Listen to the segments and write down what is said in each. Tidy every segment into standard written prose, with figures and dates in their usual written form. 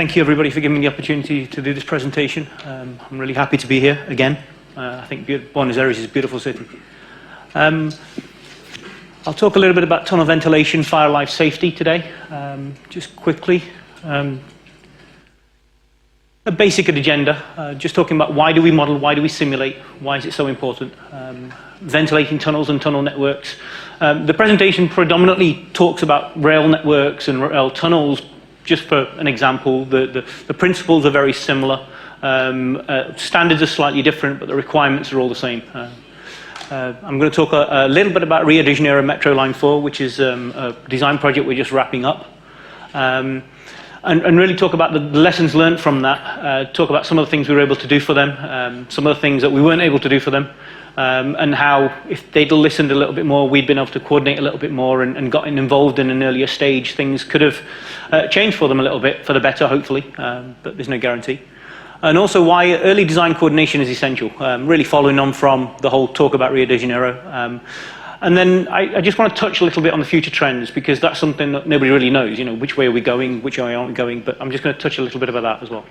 Thank you, everybody, for giving me the opportunity to do this presentation. I'm really happy to be here again. I think Buenos Aires is a beautiful city. I'll talk a little bit about tunnel ventilation, fire life safety today. Just quickly, a basic agenda, just talking about why do we model, why do we simulate, why is it so important, ventilating tunnels and tunnel networks. The presentation predominantly talks about rail networks and rail tunnels. Just for an example, the principles are very similar. Standards are slightly different, but the requirements are all the same. I'm going to talk a little bit about Rio de Janeiro Metro Line 4, which is a design project we're just wrapping up. And really talk about the lessons learned from that, talk about some of the things we were able to do for them, some of the things that we weren't able to do for them, and how if they'd listened a little bit more, we'd been able to coordinate a little bit more and gotten involved in an earlier stage, things could have changed for them a little bit, for the better, hopefully, but there's no guarantee. And also why early design coordination is essential, really following on from the whole talk about Rio de Janeiro. And then I just want to touch a little bit on the future trends, because that's something that nobody really knows, you know, which way are we going, which way aren't we going, but I'm just going to touch a little bit about that as well.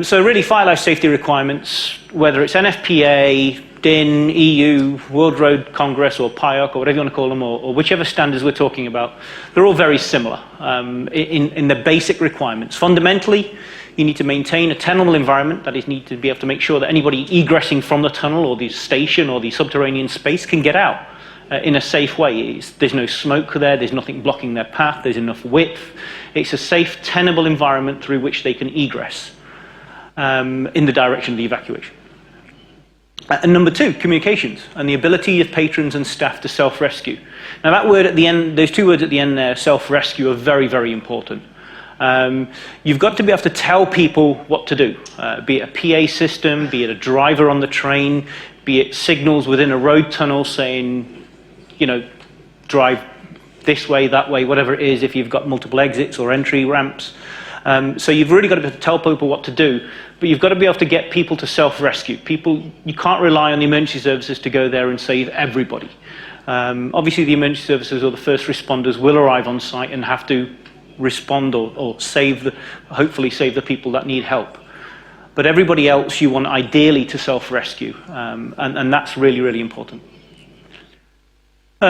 So really fire life safety requirements, whether it's NFPA, DIN, EU, World Road Congress or PIOC or whatever you want to call them, or whichever standards we're talking about, they're all very similar in the basic requirements. Fundamentally, you need to maintain a tenable environment, that is, need to be able to make sure that anybody egressing from the tunnel or the station or the subterranean space can get out in a safe way. There's no smoke there, there's nothing blocking their path, there's enough width. It's a safe, tenable environment through which they can egress in the direction of the evacuation. And number two, communications and the ability of patrons and staff to self-rescue. Now that word at the end, those two words at the end there, self-rescue, are very, very important. You've got to be able to tell people what to do, be it a PA system, be it a driver on the train, be it signals within a road tunnel saying, you know, drive this way, that way, whatever it is, if you've got multiple exits or entry ramps. So you've really got to be able to tell people what to do, but you've got to be able to get people to self-rescue. You can't rely on the emergency services to go there and save everybody. Obviously, the emergency services or the first responders will arrive on site and have to respond or hopefully save the people that need help. But everybody else you want ideally to self-rescue, and that's really, really important.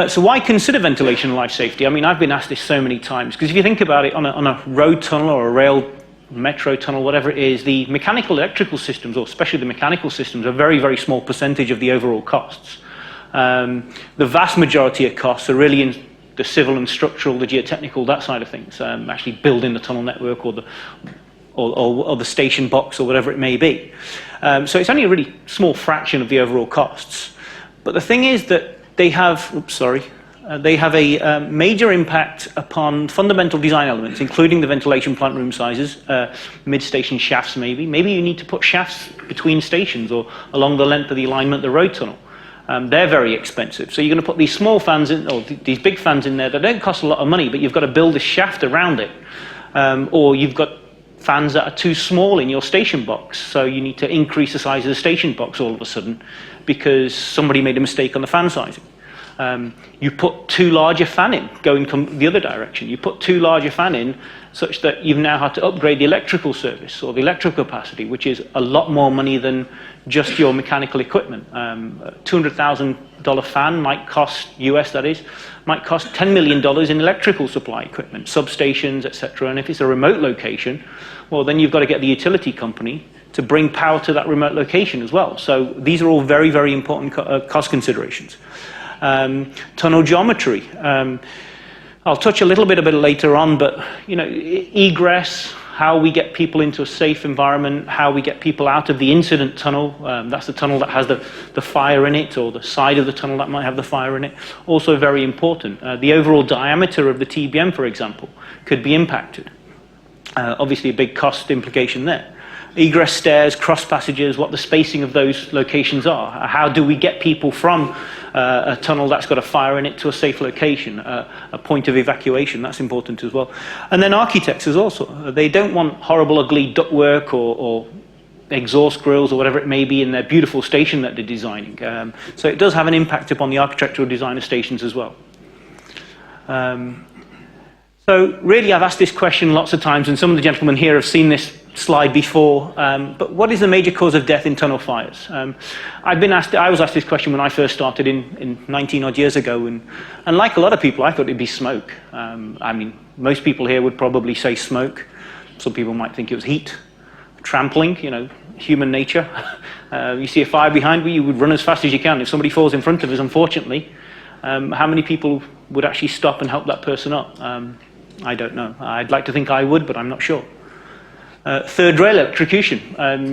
So why consider ventilation and life safety? I mean, I've been asked this so many times, because if you think about it, on a road tunnel or a rail metro tunnel, whatever it is, the mechanical electrical systems, or especially the mechanical systems, are a very, very small percentage of the overall costs. The vast majority of costs are really in the civil and structural, the geotechnical, that side of things, actually building the tunnel network or the station box or whatever it may be. So it's only a really small fraction of the overall costs. But the thing is that they have a major impact upon fundamental design elements, including the ventilation plant room sizes, mid-station shafts maybe. Maybe you need to put shafts between stations or along the length of the alignment of the road tunnel. They're very expensive. So you're going to put these small fans in, or these big fans in there that don't cost a lot of money, but you've got to build a shaft around it. Or you've got fans that are too small in your station box, so you need to increase the size of the station box all of a sudden because somebody made a mistake on the fan sizing. You put too large a fan in, going the other direction. You put too large a fan in such that you've now had to upgrade the electrical service or the electrical capacity, which is a lot more money than just your mechanical equipment. $200,000 fan might cost, US that is, might cost $10 million in electrical supply equipment, substations, etc. And if it's a remote location, well, then you've got to get the utility company to bring power to that remote location as well. So these are all very, very important cost considerations. Tunnel geometry. I'll touch a little bit later on, but you know, egress, how we get people into a safe environment, how we get people out of the incident tunnel. That's the tunnel that has the fire in it, or the side of the tunnel that might have the fire in it. Also very important. The overall diameter of the TBM, for example, could be impacted. Obviously a big cost implication there. Egress stairs, cross passages, what the spacing of those locations are. How do we get people from a tunnel that's got a fire in it to a safe location, a point of evacuation? That's important as well. And then architects is also. They don't want horrible, ugly ductwork or exhaust grills or whatever it may be in their beautiful station that they're designing. So it does have an impact upon the architectural design of stations as well. So really, I've asked this question lots of times, and some of the gentlemen here have seen this slide before, but what is the major cause of death in tunnel fires? I was asked this question when I first started in 19 odd years ago, and like a lot of people, I thought it'd be smoke. I mean, most people here would probably say smoke. Some people might think it was heat, trampling, you know, human nature. You see a fire behind you, you would run as fast as you can. If somebody falls in front of us, unfortunately, how many people would actually stop and help that person up? I don't know. I'd like to think I would, but I'm not sure. Third rail electrocution.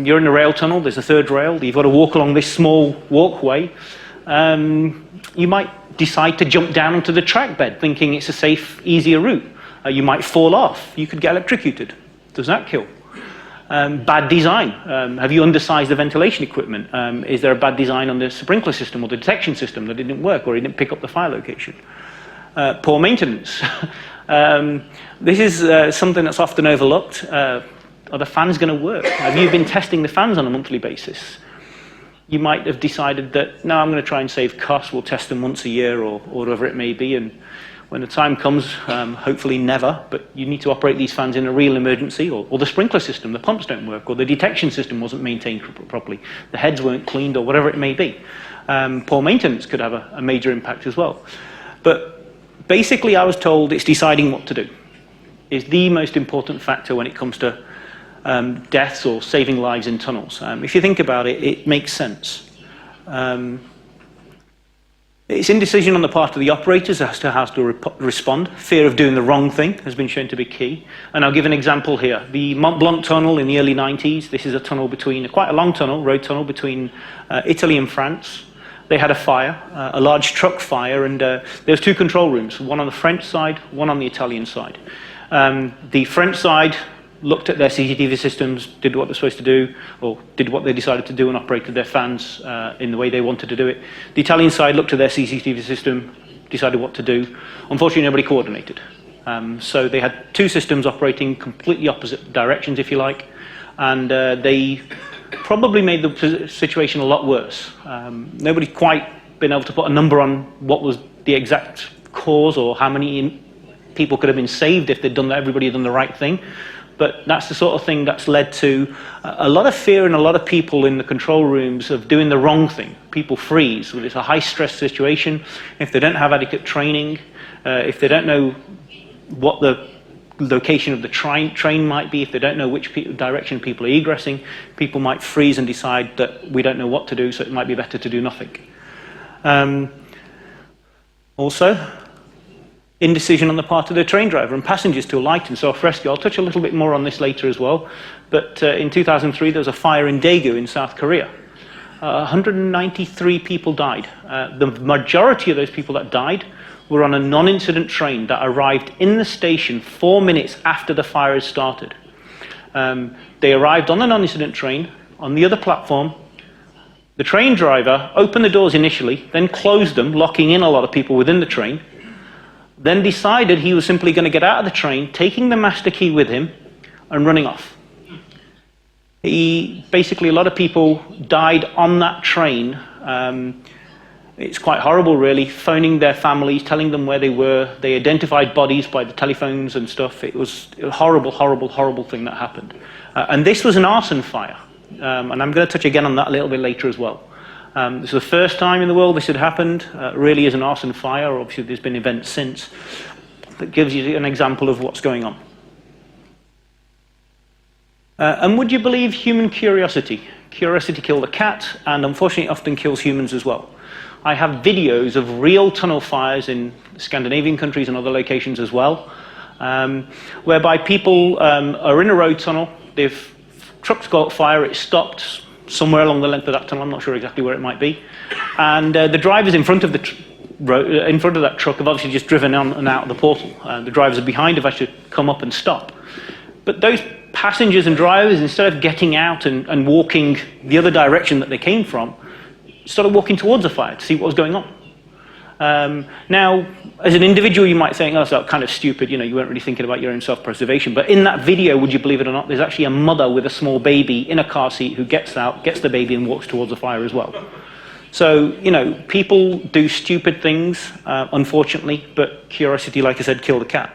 You're in a rail tunnel, there's a third rail, you've got to walk along this small walkway. You might decide to jump down onto the track bed, thinking it's a safe, easier route. You might fall off. You could get electrocuted. Does that kill? Bad design. Have you undersized the ventilation equipment? Is there a bad design on the sprinkler system or the detection system that it didn't work, or it didn't pick up the fire location? Poor maintenance. This is something that's often overlooked. Are the fans going to work? Have you been testing the fans on a monthly basis? You might have decided that, no, I'm going to try and save costs, we'll test them once a year or whatever it may be, and when the time comes, hopefully never, but you need to operate these fans in a real emergency, or the sprinkler system, the pumps don't work, or the detection system wasn't maintained properly, the heads weren't cleaned, or whatever it may be. Poor maintenance could have a major impact as well. But basically, I was told it's deciding what to do is the most important factor when it comes to deaths or saving lives in tunnels. If you think about it, it makes sense. It's indecision on the part of the operators as to how to respond. Fear of doing the wrong thing has been shown to be key. And I'll give an example here. The Mont Blanc tunnel in the early 90s, this is a tunnel between, quite a long tunnel, road tunnel between Italy and France. They had a fire, a large truck fire, and there was two control rooms, one on the French side, one on the Italian side. The French side looked at their CCTV systems, did what they're supposed to do, or did what they decided to do and operated their fans in the way they wanted to do it. The Italian side looked at their CCTV system, decided what to do. Unfortunately, nobody coordinated. So they had two systems operating completely opposite directions, if you like, and they probably made the situation a lot worse. Nobody quite been able to put a number on what was the exact cause or how many people could have been saved if they'd done everybody had done the right thing. But that's the sort of thing that's led to a lot of fear in a lot of people in the control rooms of doing the wrong thing. People freeze. It's a high-stress situation. If they don't have adequate training, if they don't know what the location of the train might be, if they don't know which direction people are egressing, people might freeze and decide that we don't know what to do, so it might be better to do nothing. Also, indecision on the part of the train driver and passengers to alight and self-rescue. I'll touch a little bit more on this later as well, but in 2003 there was a fire in Daegu in South Korea. 193 people died. The majority of those people that died were on a non-incident train that arrived in the station 4 minutes after the fire had started. They arrived on the non-incident train, on the other platform. The train driver opened the doors initially, then closed them, locking in a lot of people within the train, then decided he was simply going to get out of the train, taking the master key with him, and running off. Basically, a lot of people died on that train. It's quite horrible, really, phoning their families, telling them where they were. They identified bodies by the telephones and stuff. It was a horrible, horrible, horrible thing that happened. And this was an arson fire. And I'm going to touch again on that a little bit later as well. This is the first time in the world this had happened. Really is an arson fire. Obviously, there's been events since. That gives you an example of what's going on. And would you believe human curiosity? Curiosity killed a cat, and unfortunately often kills humans as well. I have videos of real tunnel fires in Scandinavian countries and other locations as well, whereby people are in a road tunnel, trucks got fire, it stopped somewhere along the length of that tunnel, I'm not sure exactly where it might be, and the drivers in front of that truck have obviously just driven on and out of the portal. The drivers are behind have actually come up and stop. But those passengers and drivers, instead of getting out and walking the other direction that they came from, started walking towards the fire to see what was going on. Now, as an individual, you might think, oh, that's kind of stupid, you weren't really thinking about your own self-preservation. But in that video, would you believe it or not, there's actually a mother with a small baby in a car seat who gets out, gets the baby, and walks towards the fire as well. So, people do stupid things, unfortunately, but curiosity, like I said, killed the cat.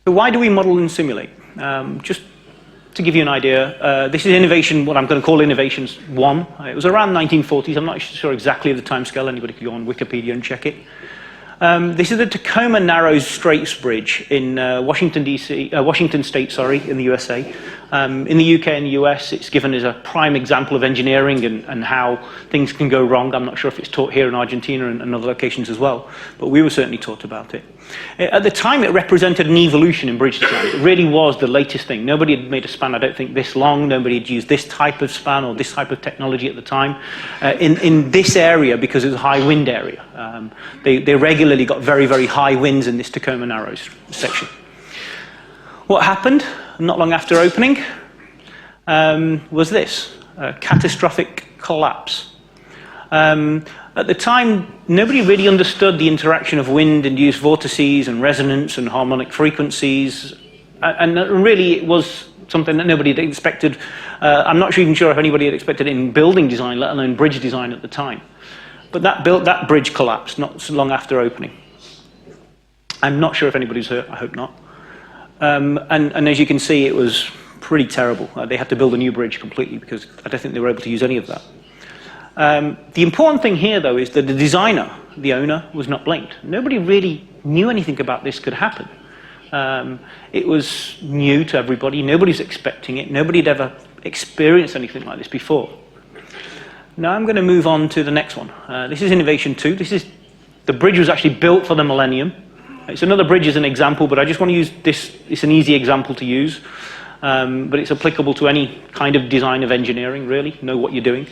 So why do we model and simulate? Just to give you an idea, this is innovation, what I'm going to call innovations 1. It was around 1940s. I'm not sure exactly of the timescale. Anybody could go on Wikipedia and check it. This is the Tacoma Narrows Straits Bridge in Washington State, in the USA. In the UK and the US, it's given as a prime example of engineering and how things can go wrong. I'm not sure if it's taught here in Argentina and other locations as well, but we were certainly taught about it. At the time, it represented an evolution in bridge design. It really was the latest thing. Nobody had made a span, I don't think, this long. Nobody had used this type of span or this type of technology at the time in this area, because it was a high wind area. They regularly got very, very high winds in this Tacoma Narrows section. What happened not long after opening was this, a catastrophic collapse. At the time, nobody really understood the interaction of wind-induced vortices and resonance and harmonic frequencies, and really it was something that nobody had expected. I'm not even sure if anybody had expected it in building design, let alone bridge design at the time. But that bridge collapsed not so long after opening. I'm not sure if anybody's hurt, I hope not. And as you can see, it was pretty terrible. They had to build a new bridge completely because I don't think they were able to use any of that. The important thing here, though, is that the designer, the owner, was not blamed. Nobody really knew anything about this could happen. It was new to everybody. Nobody's expecting it. Nobody had ever experienced anything like this before. Now I'm going to move on to the next one. This is Innovation 2. The bridge was actually built for the millennium. It's another bridge as an example, but I just want to use this. It's an easy example to use, but it's applicable to any kind of design of engineering, really. Know what you're doing.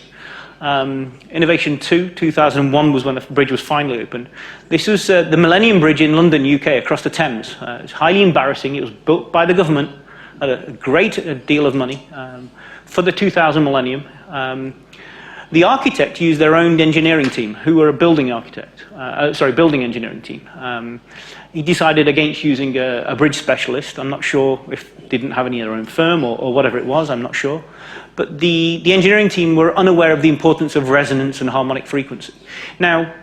Innovation 2, 2001 was when the bridge was finally opened. This was the Millennium Bridge in London, UK, across the Thames. It's highly embarrassing. It was built by the government at a great deal of money for the 2000 millennium. The architect used their own engineering team, who were a building building engineering team. He decided against using a bridge specialist. I'm not sure if they didn't have any of their own firm or whatever it was, I'm not sure. But the engineering team were unaware of the importance of resonance and harmonic frequency. Now,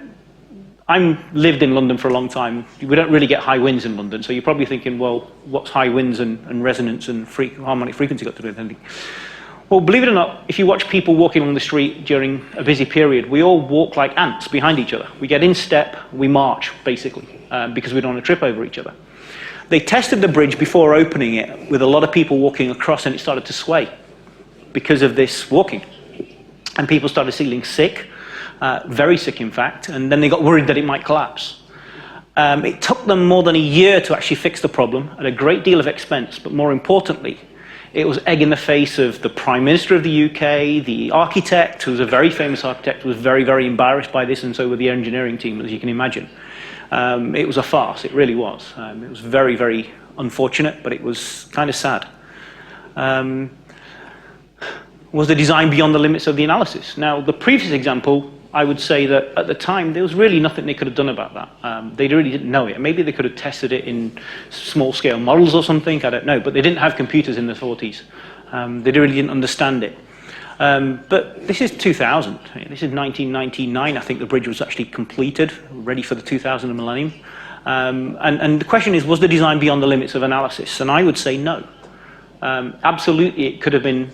I've lived in London for a long time. We don't really get high winds in London, so you're probably thinking, well, what's high winds and resonance and harmonic frequency got to do with anything? Well, believe it or not, if you watch people walking along the street during a busy period, we all walk like ants behind each other. We get in step, we march, basically, because we don't want to trip over each other. They tested the bridge before opening it with a lot of people walking across, and it started to sway because of this walking. And people started feeling sick, very sick, in fact, and then they got worried that it might collapse. It took them more than a year to actually fix the problem at a great deal of expense, but more importantly, it was egg in the face of the Prime Minister of the UK, the architect, who was a very famous architect, was very, very embarrassed by this, and so were the engineering team, as you can imagine. It was a farce, it really was. It was very, very unfortunate, but it was kind of sad. Was the design beyond the limits of the analysis? Now, the previous example, I would say that at the time, there was really nothing they could have done about that. They really didn't know it. Maybe they could have tested it in small-scale models or something, I don't know, but they didn't have computers in the 40s. They really didn't understand it. But this is 2000. This is 1999, I think the bridge was actually completed, ready for the 2000 millennium. And the question is, was the design beyond the limits of analysis? And I would say no. Absolutely, it could have been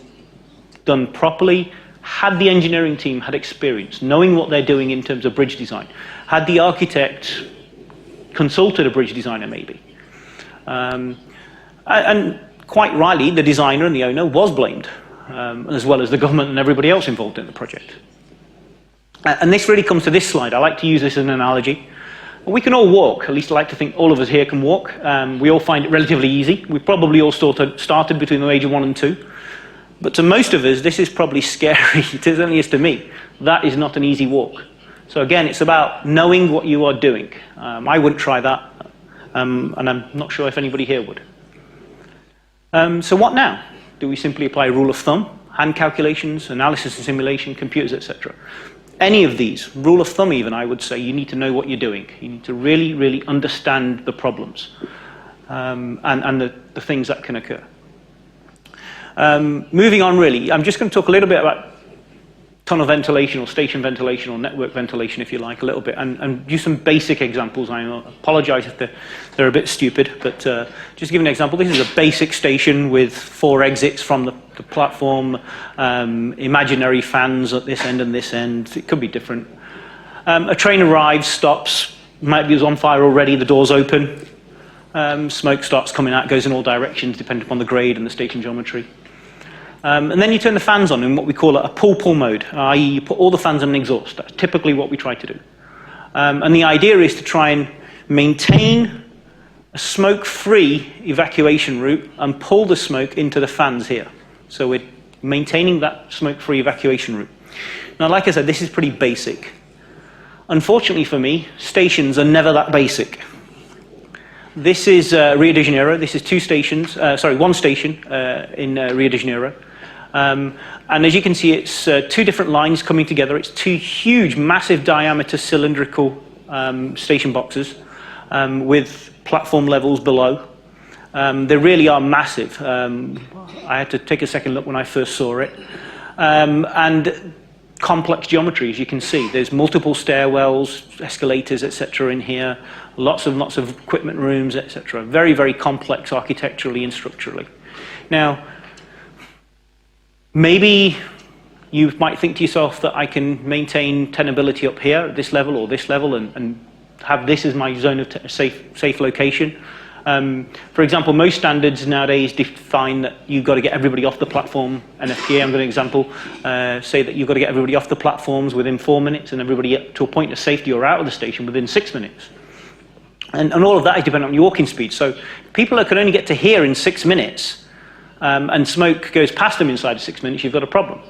done properly, had the engineering team had experience, knowing what they're doing in terms of bridge design, had the architect consulted a bridge designer maybe. And quite rightly, the designer and the owner was blamed, as well as the government and everybody else involved in the project. And this really comes to this slide. I like to use this as an analogy. We can all walk, at least I like to think all of us here can walk. We all find it relatively easy. We probably all started between the age of 1 and 2. But to most of us, this is probably scary. It certainly is to me. That is not an easy walk. So again, it's about knowing what you are doing. I wouldn't try that, and I'm not sure if anybody here would. So what now? Do we simply apply a rule of thumb, hand calculations, analysis and simulation, computers, etc.? Any of these, rule of thumb even, I would say you need to know what you're doing. You need to really, really understand the problems and the things that can occur. Moving on, really, I'm just going to talk a little bit about tunnel ventilation or station ventilation or network ventilation, if you like, a little bit, and use some basic examples. I apologize if they're a bit stupid, but just to give an example, this is a basic station with 4 exits from the platform, imaginary fans at this end and this end. It could be different. A train arrives, stops, might be on fire already, the door's open, smoke starts coming out, goes in all directions depending upon the grade and the station geometry. And then you turn the fans on in what we call a pull-pull mode, i.e. you put all the fans on an exhaust. That's typically what we try to do. And the idea is to try and maintain a smoke-free evacuation route and pull the smoke into the fans here. So we're maintaining that smoke-free evacuation route. Now, like I said, this is pretty basic. Unfortunately for me, stations are never that basic. This is Rio de Janeiro. This is one station in Rio de Janeiro. And as you can see, it's 2 different lines coming together. It's 2 huge, massive diameter cylindrical station boxes with platform levels below. They really are massive. I had to take a second look when I first saw it. And complex geometry, as you can see. There's multiple stairwells, escalators, etc. in here, lots of equipment rooms, etc. Very, very complex architecturally and structurally. Now, maybe you might think to yourself that I can maintain tenability up here at this level or this level and have this as my zone of safe location. For example, most standards nowadays define that you've got to get everybody off the platform. NFPA, I'm going to example, say that you've got to get everybody off the platforms within 4 minutes and everybody up to a point of safety or out of the station within 6 minutes. And all of that is dependent on your walking speed. So people that can only get to here in 6 minutes and smoke goes past them inside of 6 minutes, you've got a problem.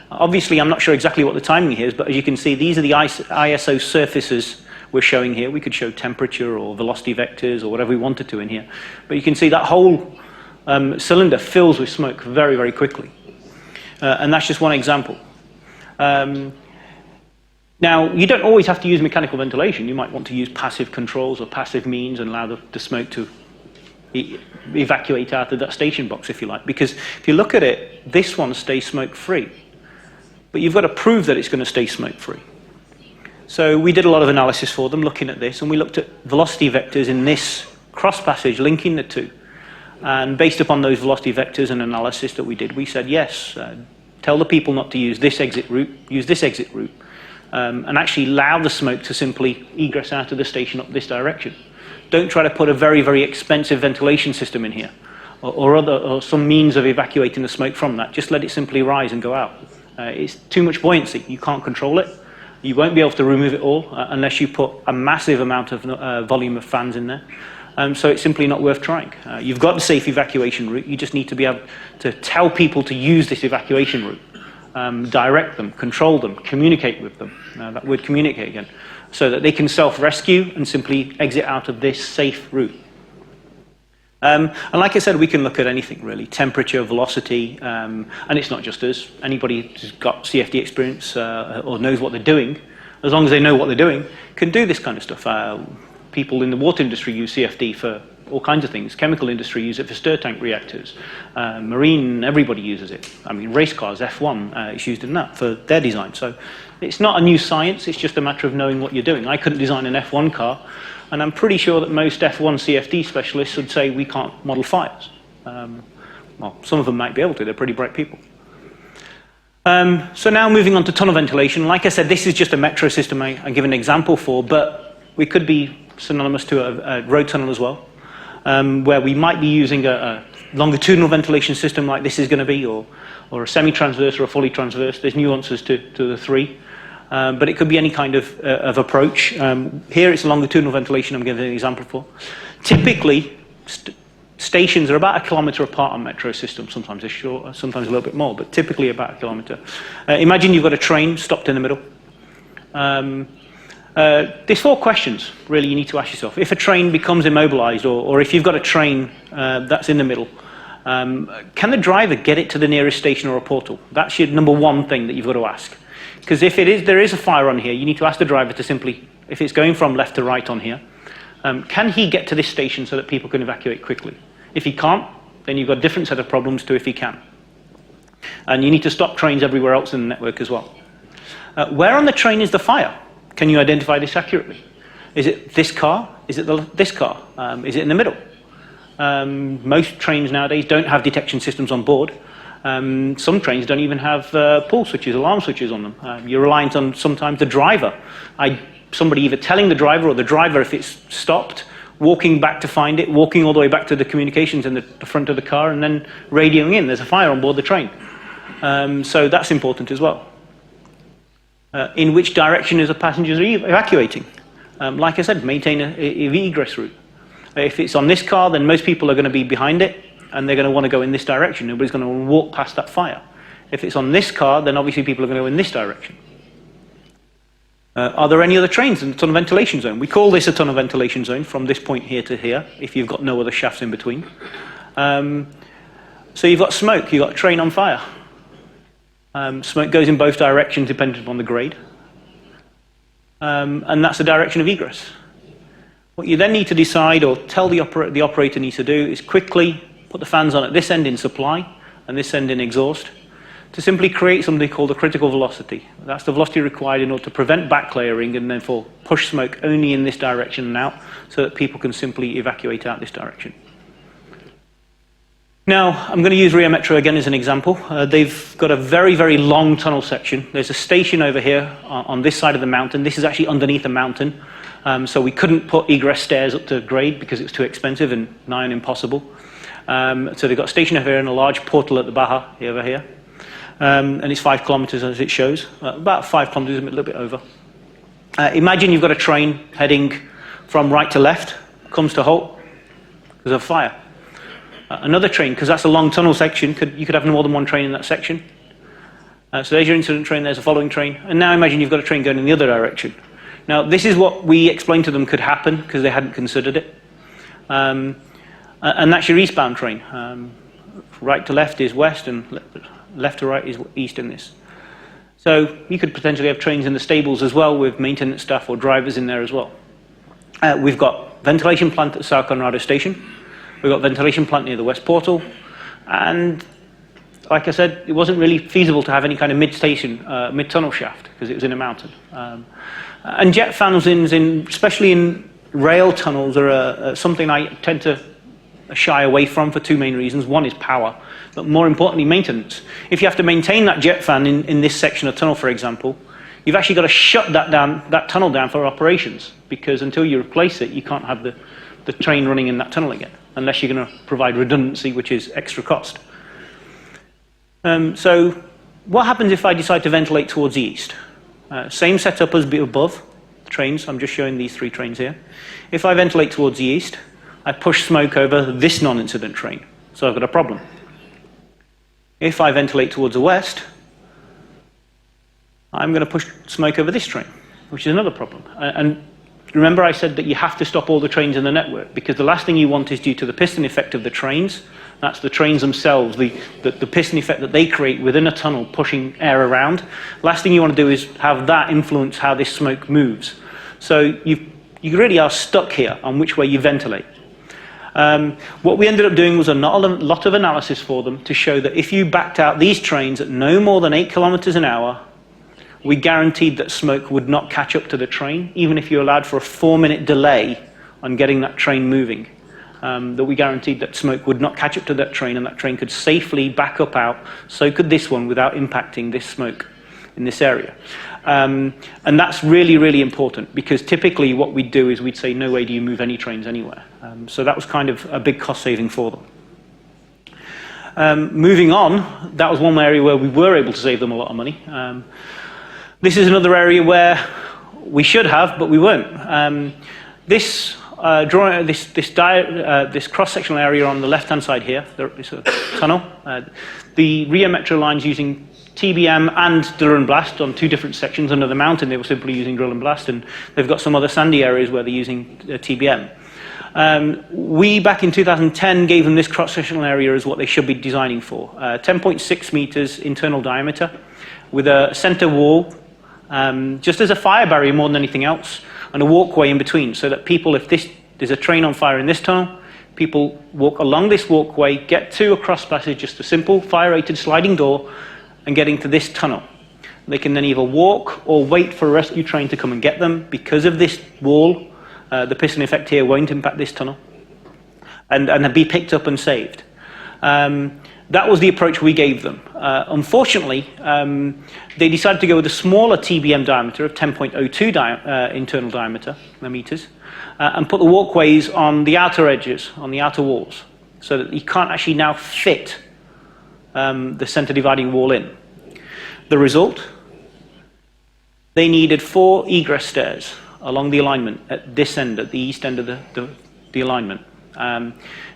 Obviously, I'm not sure exactly what the timing is, but as you can see, these are the ISO surfaces we're showing here. We could show temperature or velocity vectors or whatever we wanted to in here. But you can see that whole cylinder fills with smoke very, very quickly. And that's just one example. Now, you don't always have to use mechanical ventilation. You might want to use passive controls or passive means and allow the smoke to evacuate out of that station box, if you like. Because if you look at it, this one stays smoke-free. But you've got to prove that it's going to stay smoke-free. So we did a lot of analysis for them looking at this, and we looked at velocity vectors in this cross-passage linking the 2. And based upon those velocity vectors and analysis that we did, we said, yes, tell the people not to use this exit route, use this exit route, and actually allow the smoke to simply egress out of the station up this direction. Don't try to put a very, very expensive ventilation system in here, or some means of evacuating the smoke from that. Just let it simply rise and go out. It's too much buoyancy. You can't control it. You won't be able to remove it all unless you put a massive amount of volume of fans in there. So it's simply not worth trying. You've got the safe evacuation route. You just need to be able to tell people to use this evacuation route, direct them, control them, communicate with them. That word communicate again. So that they can self-rescue and simply exit out of this safe route. And like I said, we can look at anything really, temperature, velocity, and it's not just us. Anybody who's got CFD experience or knows what they're doing, as long as they know what they're doing, can do this kind of stuff. People in the water industry use CFD for all kinds of things. Chemical industry use it for stir tank reactors. Marine, everybody uses it. I mean, race cars, F1, it's used in that for their design. So it's not a new science, it's just a matter of knowing what you're doing. I couldn't design an F1 car, and I'm pretty sure that most F1 CFD specialists would say we can't model fires. Well, some of them might be able to, they're pretty bright people. So now moving on to tunnel ventilation. Like I said, this is just a metro system I give an example for, but we could be synonymous to a road tunnel as well, where we might be using a longitudinal ventilation system like this is going to be, or a semi-transverse or a fully transverse. There's nuances to the 3. But it could be any kind of approach. Here it's longitudinal ventilation I'm giving an example for. Typically, stations are about 1 kilometre apart on metro systems. Sometimes they're short, sometimes a little bit more, but typically about 1 kilometre. Imagine you've got a train stopped in the middle. There's 4 questions, really, you need to ask yourself. If a train becomes immobilised, or if you've got a train that's in the middle, can the driver get it to the nearest station or a portal? That's your number 1 thing that you've got to ask. Because if there is a fire on here, you need to ask the driver to simply, if it's going from left to right on here, can he get to this station so that people can evacuate quickly? If he can't, then you've got a different set of problems to if he can. And you need to stop trains everywhere else in the network as well. Where on the train is the fire? Can you identify this accurately? Is it this car? Is it this car? Is it in the middle? Most trains nowadays don't have detection systems on board. Some trains don't even have pull switches, alarm switches on them. You're reliant on sometimes the driver. Somebody either telling the driver or the driver if it's stopped, walking back to find it, walking all the way back to the communications in the front of the car, and then radioing in. There's a fire on board the train. So that's important as well. In which direction is the passengers evacuating? Like I said, maintain an egress route. If it's on this car, then most people are going to be behind it, and they're going to want to go in this direction. Nobody's going to walk past that fire. If it's on this car, then obviously people are going to go in this direction. Are there any other trains in the tunnel ventilation zone? We call this a tunnel ventilation zone from this point here to here, if you've got no other shafts in between. So you've got smoke, you've got a train on fire. Smoke goes in both directions depending upon the grade. And that's the direction of egress. What you then need to decide, or tell the operator needs to do, is quickly put the fans on at this end in supply and this end in exhaust, to simply create something called a critical velocity. That's the velocity required in order to prevent backlayering and therefore push smoke only in this direction and out, so that people can simply evacuate out this direction. Now, I'm going to use Rio Metro again as an example. They've got a very, very long tunnel section. There's a station over here on this side of the mountain. This is actually underneath a mountain, so we couldn't put egress stairs up to grade because it was too expensive and nigh on impossible. So they've got a station over here and a large portal at the Baja over here. And it's 5 kilometers as it shows, about 5 kilometers, a little bit over. Imagine you've got a train heading from right to left, comes to halt, there's a fire. Another train, because that's a long tunnel section, you could have more than one train in that section. So there's your incident train, there's a following train, and now imagine you've got a train going in the other direction. Now this is what we explained to them could happen, because they hadn't considered it. And that's your eastbound train. Right to left is west, and left to right is east in this. So you could potentially have trains in the stables as well with maintenance staff or drivers in there as well. We've got ventilation plant at Sao Conrado Station. We've got ventilation plant near the West Portal. And like I said, it wasn't really feasible to have any kind of mid-station, mid-tunnel shaft because it was in a mountain. And jet fans, especially in rail tunnels, are something I tend to shy away from for two main reasons. One is power, but more importantly, maintenance. If you have to maintain that jet fan in this section of tunnel, for example, you've actually got to shut that tunnel down for operations, because until you replace it, you can't have the train running in that tunnel again, unless you're going to provide redundancy, which is extra cost. So what happens if I decide to ventilate towards the east? Same setup as above, trains. I'm just showing these 3 trains here. If I ventilate towards the east, I push smoke over this non-incident train, so I've got a problem. If I ventilate towards the west, I'm going to push smoke over this train, which is another problem. And remember I said that you have to stop all the trains in the network, because the last thing you want is due to the piston effect of the trains. That's the trains themselves, the piston effect that they create within a tunnel, pushing air around. Last thing you want to do is have that influence how this smoke moves. So you really are stuck here on which way you ventilate. What we ended up doing was a lot of analysis for them to show that if you backed out these trains at no more than 8 kilometers an hour, we guaranteed that smoke would not catch up to the train, even if you allowed for a 4-minute delay on getting that train moving. That we guaranteed that smoke would not catch up to that train, and that train could safely back up out. So could this one without impacting this smoke in this area. And that's really, really important, because typically what we'd do is we'd say, no way do you move any trains anywhere. So that was kind of a big cost saving for them. Moving on, that was one area where we were able to save them a lot of money. This is another area where we should have, but we weren't. This cross-sectional area on the left-hand side here, it's a tunnel. The Rio Metro line's using TBM and drill and blast on 2 different sections. Under the mountain, they were simply using drill and blast, and they've got some other sandy areas where they're using TBM. We, back in 2010, gave them this cross-sectional area as what they should be designing for. 10.6 meters internal diameter, with a center wall, just as a fire barrier more than anything else, and a walkway in between, so that people, if there's a train on fire in this tunnel, people walk along this walkway, get to a cross passage, just a simple fire-rated sliding door, and get into this tunnel. They can then either walk or wait for a rescue train to come and get them. Because of this wall, the piston effect here won't impact this tunnel, and be picked up and saved. That was the approach we gave them. Unfortunately, they decided to go with a smaller TBM diameter of 10.02 internal diameter meters, and put the walkways on the outer edges, on the outer walls, so that you can't actually now fit the center dividing wall in. The result? They needed 4 egress stairs along the alignment at this end, at the east end of the alignment.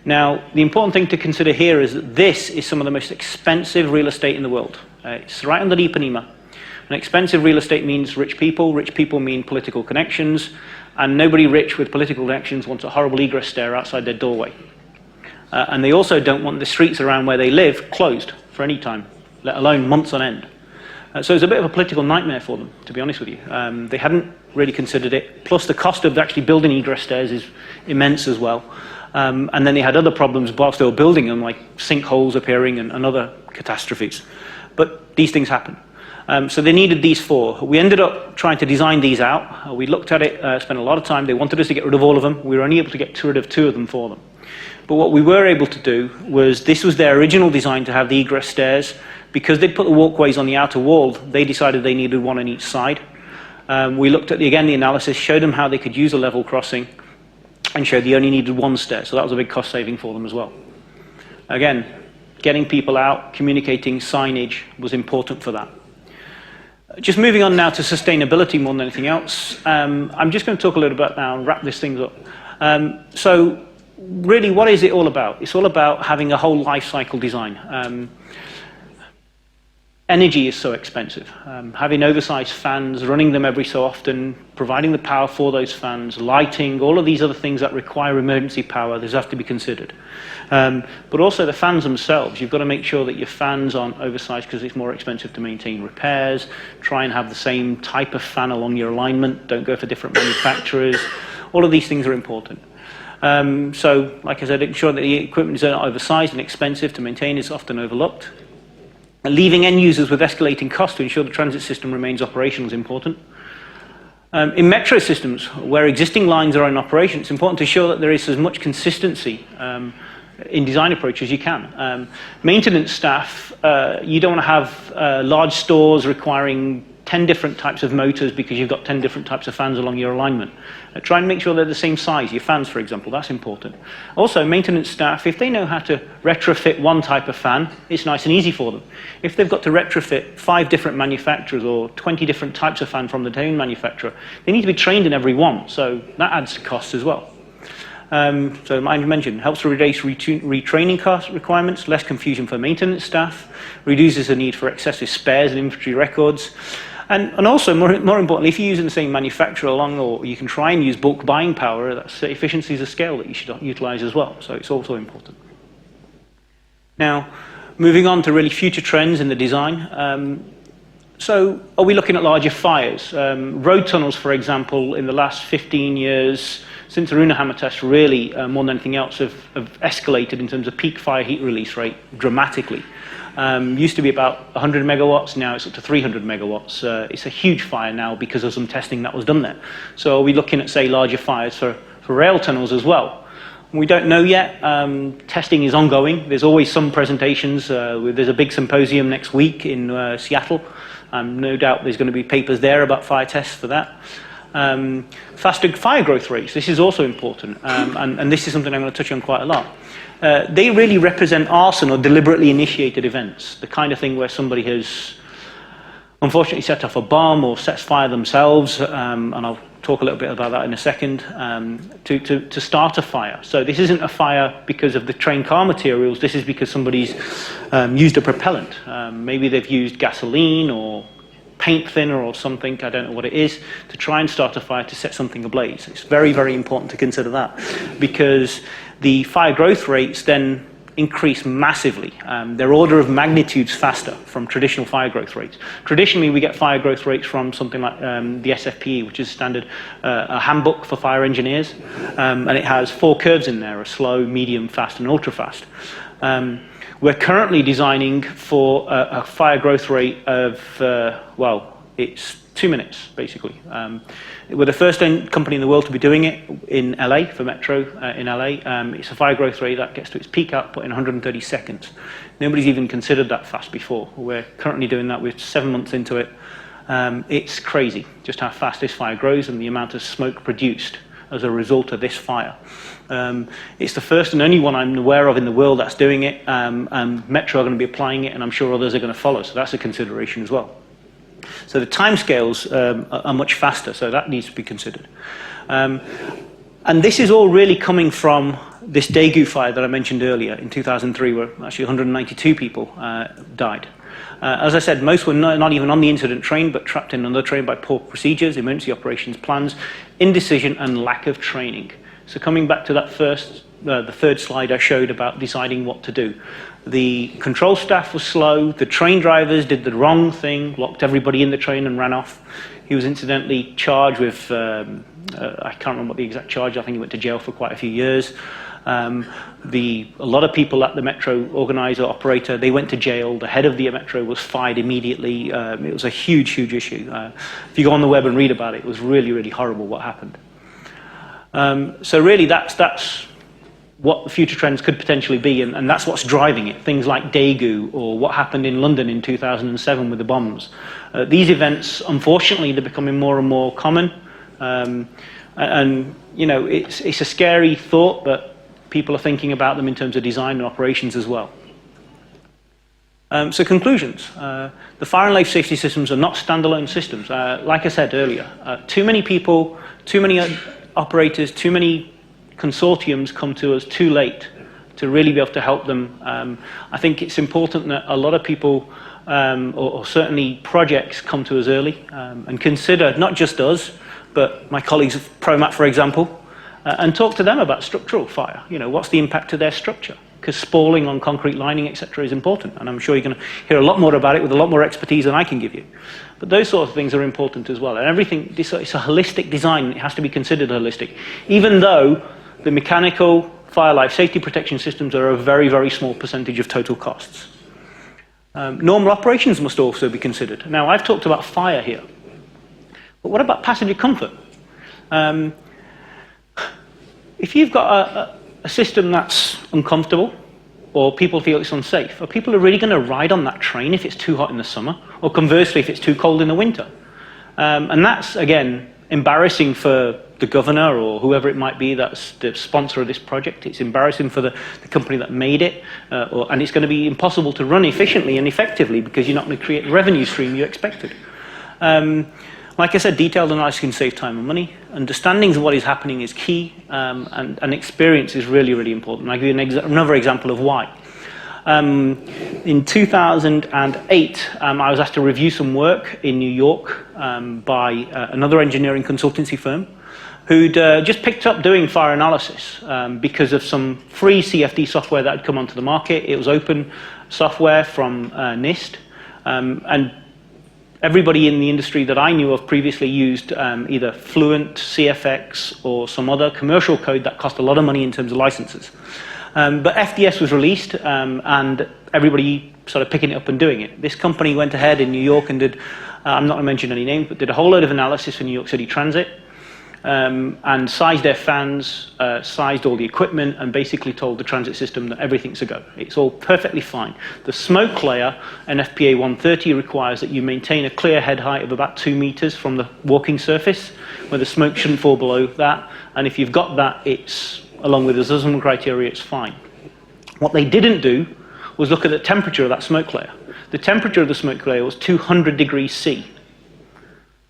Now, the important thing to consider here is that this is some of the most expensive real estate in the world. It's right under Ipanema. And expensive real estate means rich people mean political connections, and nobody rich with political connections wants a horrible egress stair outside their doorway. And they also don't want the streets around where they live closed for any time, let alone months on end. So it's a bit of a political nightmare for them, to be honest with you. They hadn't really considered it. Plus, the cost of actually building egress stairs is immense as well. And then they had other problems whilst they were building them, like sinkholes appearing and other catastrophes. But these things happen. So they needed these 4. We ended up trying to design these out. We looked at it, spent a lot of time. They wanted us to get rid of all of them. We were only able to get rid of 2 of them for them. But what we were able to do was, this was their original design to have the egress stairs. Because they'd put the walkways on the outer wall, they decided they needed 1 on each side. We looked at, the analysis, showed them how they could use a level crossing, and showed they only needed 1 stair. So that was a big cost saving for them as well. Again, getting people out, communicating, signage was important for that. Just moving on now to sustainability more than anything else. I'm just going to talk a little bit now and wrap this thing up. So really, what is it all about? It's all about having a whole life cycle design. Energy is so expensive. Having oversized fans, running them every so often, providing the power for those fans, lighting, all of these other things that require emergency power, those have to be considered. But also the fans themselves. You've got to make sure that your fans aren't oversized because it's more expensive to maintain repairs. Try and have the same type of fan along your alignment. Don't go for different manufacturers. All of these things are important. So, like I said, ensure that the equipment is not oversized and expensive to maintain is often overlooked. Leaving end users with escalating costs to ensure the transit system remains operational is important. In metro systems, where existing lines are in operation, it's important to ensure that there is as much consistency in design approach as you can. Maintenance staff, you don't want to have large stores requiring 10 different types of motors because you've got 10 different types of fans along your alignment. Try and make sure they're the same size, your fans, for example, that's important. Also, maintenance staff, if they know how to retrofit 1 type of fan, it's nice and easy for them. If they've got to retrofit 5 different manufacturers or 20 different types of fan from the same manufacturer, they need to be trained in every one, so that adds to costs as well. So I mentioned, helps to reduce retraining cost requirements, less confusion for maintenance staff, reduces the need for excessive spares and inventory records. And also, more importantly, if you're using the same manufacturer along, or you can try and use bulk buying power, that's efficiencies of scale that you should utilize as well. So it's also important. Now, moving on to really future trends in the design. So are we looking at larger fires? Road tunnels, for example, in the last 15 years, since the Runehammer test, really, more than anything else, have escalated in terms of peak fire heat release rate dramatically. Used to be about 100 megawatts, now it's up to 300 megawatts. It's a huge fire now because of some testing that was done there. So are we looking at, say, larger fires for rail tunnels as well? We don't know yet. Testing is ongoing. There's always some presentations. There's a big symposium next week in Seattle. No doubt there's going to be papers there about fire tests for that. Faster fire growth rates. This is also important. And this is something I'm going to touch on quite a lot. They really represent arson or deliberately initiated events, the kind of thing where somebody has unfortunately set off a bomb or sets fire themselves, and I'll talk a little bit about that in a second, to start a fire. So this isn't a fire because of the train car materials, this is because somebody's used a propellant. Maybe they've used gasoline or paint thinner or something, I don't know what it is, to try and start a fire to set something ablaze. It's very, very important to consider that, because the fire growth rates then increase massively. They're order of magnitudes faster from traditional fire growth rates. Traditionally, we get fire growth rates from something like the SFPE, which is standard a handbook for fire engineers, and it has 4 curves in there, a slow, medium, fast, and ultra fast. We're currently designing for a fire growth rate of, well, it's 2 minutes, basically. We're the first company in the world to be doing it in LA, for Metro in LA. It's a fire growth rate that gets to its peak output in 130 seconds. Nobody's even considered that fast before. We're currently doing that. We're 7 months into it. It's crazy just how fast this fire grows and the amount of smoke produced as a result of this fire. It's the first and only one I'm aware of in the world that's doing it. Metro are going to be applying it, and I'm sure others are going to follow, so that's a consideration as well. So the timescales are much faster, so that needs to be considered. And this is all really coming from this Daegu fire that I mentioned earlier in 2003, where actually 192 people died. As I said, most were not even on the incident train, but trapped in another train by poor procedures, emergency operations plans, indecision, and lack of training. So coming back to that the third slide I showed about deciding what to do. The control staff was slow, the train drivers did the wrong thing, locked everybody in the train and ran off. He was incidentally charged with, I can't remember what the exact charge, I think he went to jail for quite a few years. A lot of people at the Metro organizer, operator, they went to jail. The head of the Metro was fired immediately. It was a huge, huge issue. If you go on the web and read about it, it was really, really horrible what happened. So really that's what the future trends could potentially be, and that's what's driving it. Things like Daegu or what happened in London in 2007 with the bombs. These events, unfortunately, they're becoming more and more common. And you know, it's a scary thought, but people are thinking about them in terms of design and operations as well. So conclusions. The fire and life safety systems are not standalone systems. Like I said earlier, too many people, too many operators, too many consortiums come to us too late to really be able to help them. I think it's important that a lot of people, or certainly projects, come to us early and consider not just us, but my colleagues of ProMat, for example, and talk to them about structural fire. You know, what's the impact to their structure? Because spalling on concrete lining, etc., is important, and I'm sure you're going to hear a lot more about it with a lot more expertise than I can give you. But those sort of things are important as well, and everything, it's a holistic design. It has to be considered holistic, even though the mechanical fire life safety protection systems are a very, very small percentage of total costs. Normal operations must also be considered. Now, I've talked about fire here, but what about passenger comfort? If you've got a system that's uncomfortable, or people feel it's unsafe, are people really going to ride on that train if it's too hot in the summer, or conversely if it's too cold in the winter? And that's, again, embarrassing for the governor or whoever it might be that's the sponsor of this project. It's embarrassing for the company that made it, and it's going to be impossible to run efficiently and effectively because you're not going to create the revenue stream you expected. Like I said, detailed analysis can save time and money. Understanding of what is happening is key, and experience is really, really important. I'll give you another example of why. In 2008, I was asked to review some work in New York by another engineering consultancy firm who'd just picked up doing fire analysis because of some free CFD software that had come onto the market. It was open software from NIST, and everybody in the industry that I knew of previously used either Fluent, CFX, or some other commercial code that cost a lot of money in terms of licenses. But FDS was released, and everybody started picking it up and doing it. This company went ahead in New York and did, I'm not going to mention any names, but did a whole load of analysis for New York City Transit, and sized their fans, sized all the equipment, and basically told the transit system that everything's a go. It's all perfectly fine. The smoke layer, NFPA 130, requires that you maintain a clear head height of about 2 meters from the walking surface, where the smoke shouldn't fall below that. And if you've got that, it's, along with the Zussman criteria, it's fine. What they didn't do was look at the temperature of that smoke layer. The temperature of the smoke layer was 200 degrees C.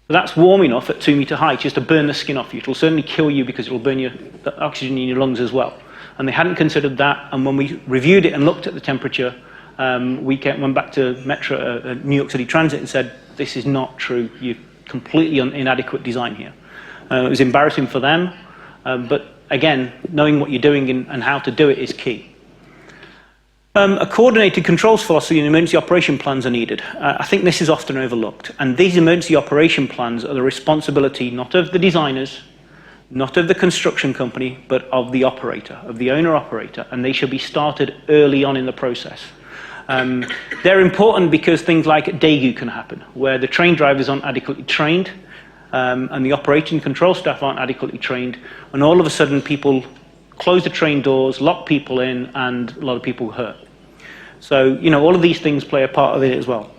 So that's warm enough at 2 meter height just to burn the skin off you. It'll certainly kill you because it'll burn the oxygen in your lungs as well. And they hadn't considered that, and when we reviewed it and looked at the temperature, we went back to Metro, New York City Transit, and said, this is not true. You've completely inadequate design here. It was embarrassing for them, but again, knowing what you're doing and how to do it is key. A coordinated controls philosophy and emergency operation plans are needed. I think this is often overlooked. And these emergency operation plans are the responsibility not of the designers, not of the construction company, but of the operator, of the owner-operator, and they should be started early on in the process. They're important because things like dégoût can happen, where the train drivers aren't adequately trained, and the operation control staff aren't adequately trained, and all of a sudden people close the train doors, lock people in, and a lot of people hurt. So, you know, all of these things play a part of it as well.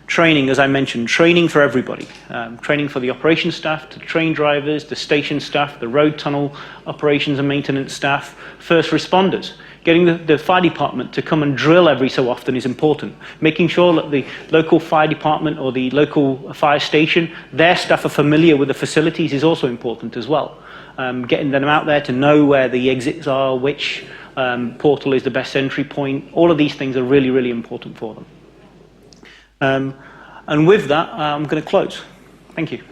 Training, as I mentioned, training for everybody. Training for the operations staff, the train drivers, the station staff, the road tunnel operations and maintenance staff, first responders. Getting the fire department to come and drill every so often is important. Making sure that the local fire department or the local fire station, their staff are familiar with the facilities is also important as well. Getting them out there to know where the exits are, which portal is the best entry point. All of these things are really, really important for them. And with that, I'm going to close. Thank you.